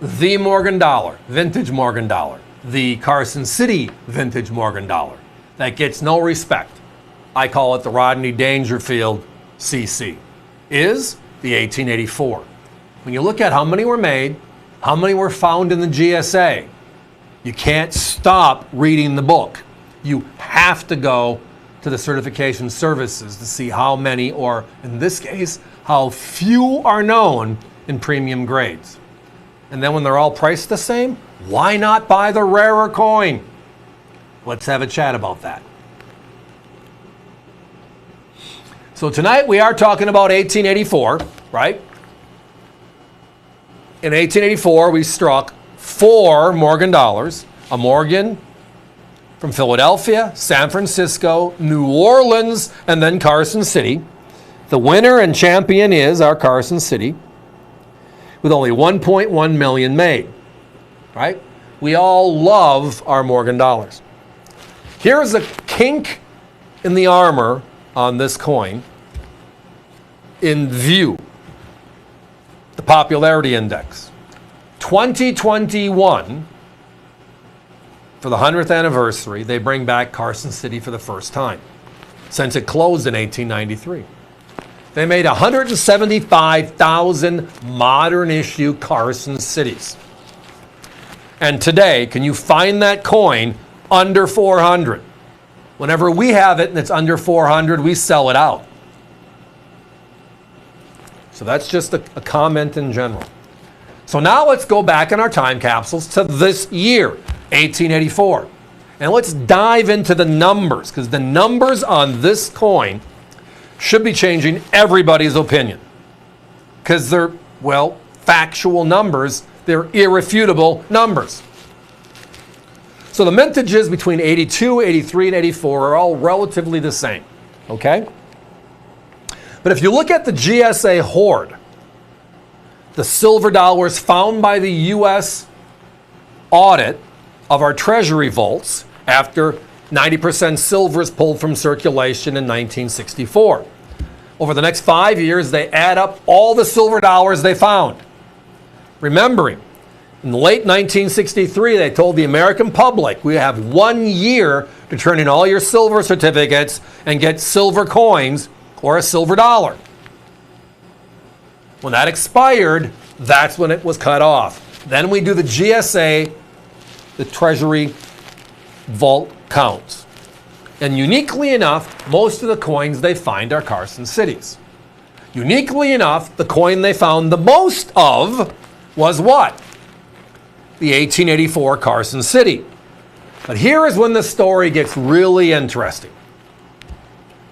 the Morgan dollar, vintage Morgan dollar, the Carson City vintage Morgan dollar, that gets no respect, I call it the Rodney Dangerfield CC, is the 1884. When you look at how many were made, how many were found in the GSA, you can't stop reading the book. You have to go to the certification services to see how many, or in this case, how few are known in premium grades. And then when they're all priced the same, why not buy the rarer coin? Let's have a chat about that. So tonight we are talking about 1884, right? In 1884, we struck 4 Morgan dollars, a Morgan from Philadelphia, San Francisco, New Orleans, and then Carson City. The winner and champion is our Carson City, with only 1.1 million made, right? We all love our Morgan dollars. Here's a kink in the armor on this coin in view. The popularity index. 2021, for the 100th anniversary, they bring back Carson City for the first time since it closed in 1893. They made 175,000 modern issue Carson Cities. And today, can you find that coin under 400? Whenever we have it and it's under 400, we sell it out. So that's just a comment in general. So now let's go back in our time capsules to this year, 1884. And let's dive into the numbers, because the numbers on this coin should be changing everybody's opinion. Because they're, well, factual numbers. They're irrefutable numbers. So the mintages between 82, 83, and 84 are all relatively the same, okay? But if you look at the GSA hoard, the silver dollars found by the U.S. audit of our treasury vaults after 90% silver is pulled from circulation in 1964. Over the next 5 years, they add up all the silver dollars they found. Remembering, in the late 1963, they told the American public, we have 1 year to turn in all your silver certificates and get silver coins or a silver dollar. When that expired, that's when it was cut off. Then we do the GSA, the Treasury Vault counts. And uniquely enough, most of the coins they find are Carson Cities. Uniquely enough, the coin they found the most of was what? The 1884 Carson City. But here is when the story gets really interesting.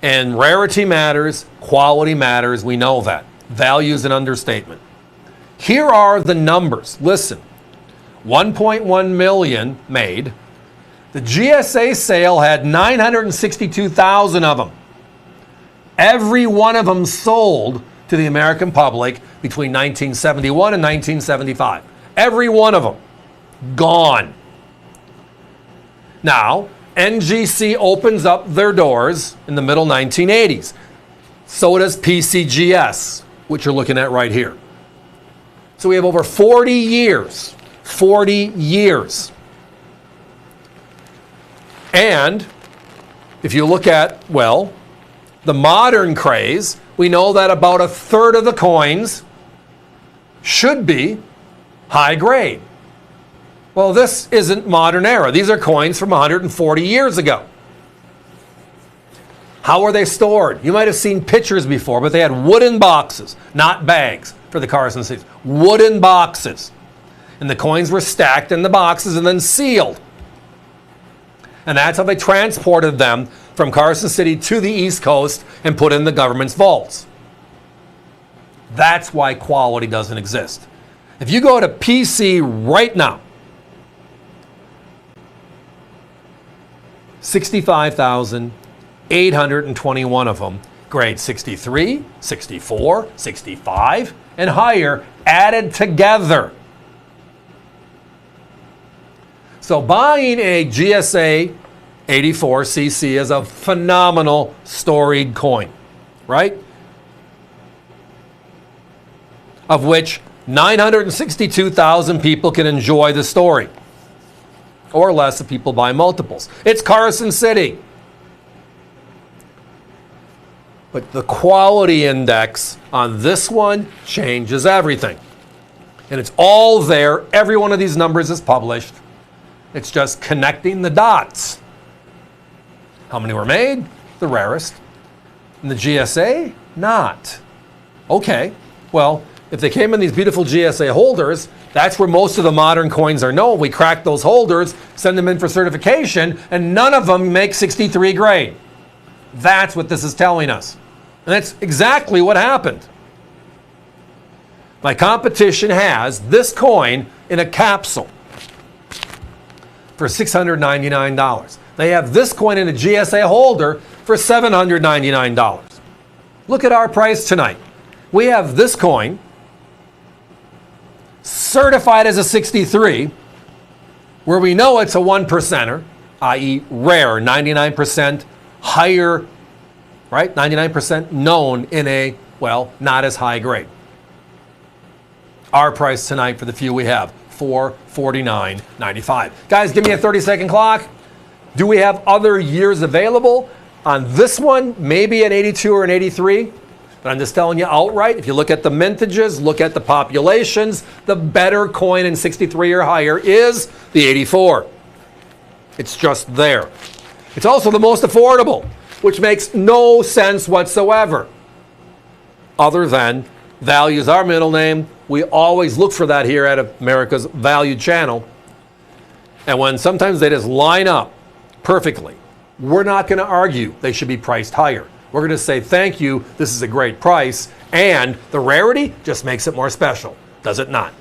And rarity matters, quality matters, we know that. Value is an understatement. Here are the numbers. Listen, 1.1 million made. The GSA sale had 962,000 of them. Every one of them sold to the American public between 1971 and 1975. Every one of them. Gone. Now, NGC opens up their doors in the middle 1980s. So does PCGS, which you're looking at right here. So we have over 40 years. 40 years. And if you look at, well, the modern craze, we know that about a third of the coins should be high grade. Well, this isn't modern era. These are coins from 140 years ago. How were they stored? You might have seen pictures before, but they had wooden boxes, not bags for the Carson Cities. Wooden boxes. And the coins were stacked in the boxes and then sealed. And that's how they transported them from Carson City to the East Coast and put in the government's vaults. That's why quality doesn't exist. If you go to PC right now, 65,821 of them, grade 63, 64, 65, and higher, added together. So buying a GSA 84cc is a phenomenal storied coin, right? Of which 962,000 people can enjoy the story, or less if people buy multiples. It's Carson City. But the quality index on this one changes everything. And it's all there. Every one of these numbers is published. It's just connecting the dots. How many were made? The rarest. And the GSA? Not. Okay, well, if they came in these beautiful GSA holders, that's where most of the modern coins are known. We crack those holders, send them in for certification, and none of them make 63 grade. That's what this is telling us. And that's exactly what happened. My competition has this coin in a capsule for $699. They have this coin in a GSA holder for $799. Look at our price tonight. We have this coin certified as a 63, where we know it's a 1%er, i.e. rare, 99% higher, right? 99% known in a, well, not as high grade. Our price tonight for the few we have, $449.95. Guys, give me a 30-second clock. Do we have other years available? On this one, maybe an 82 or an 83. But I'm just telling you outright, if you look at the mintages, look at the populations, the better coin in 63 or higher is the 84. It's just there. It's also the most affordable, which makes no sense whatsoever. Other than value is our middle name. We always look for that here at America's Value Channel. And when sometimes they just line up perfectly, we're not going to argue they should be priced higher. We're going to say, thank you, this is a great price, and the rarity just makes it more special, does it not?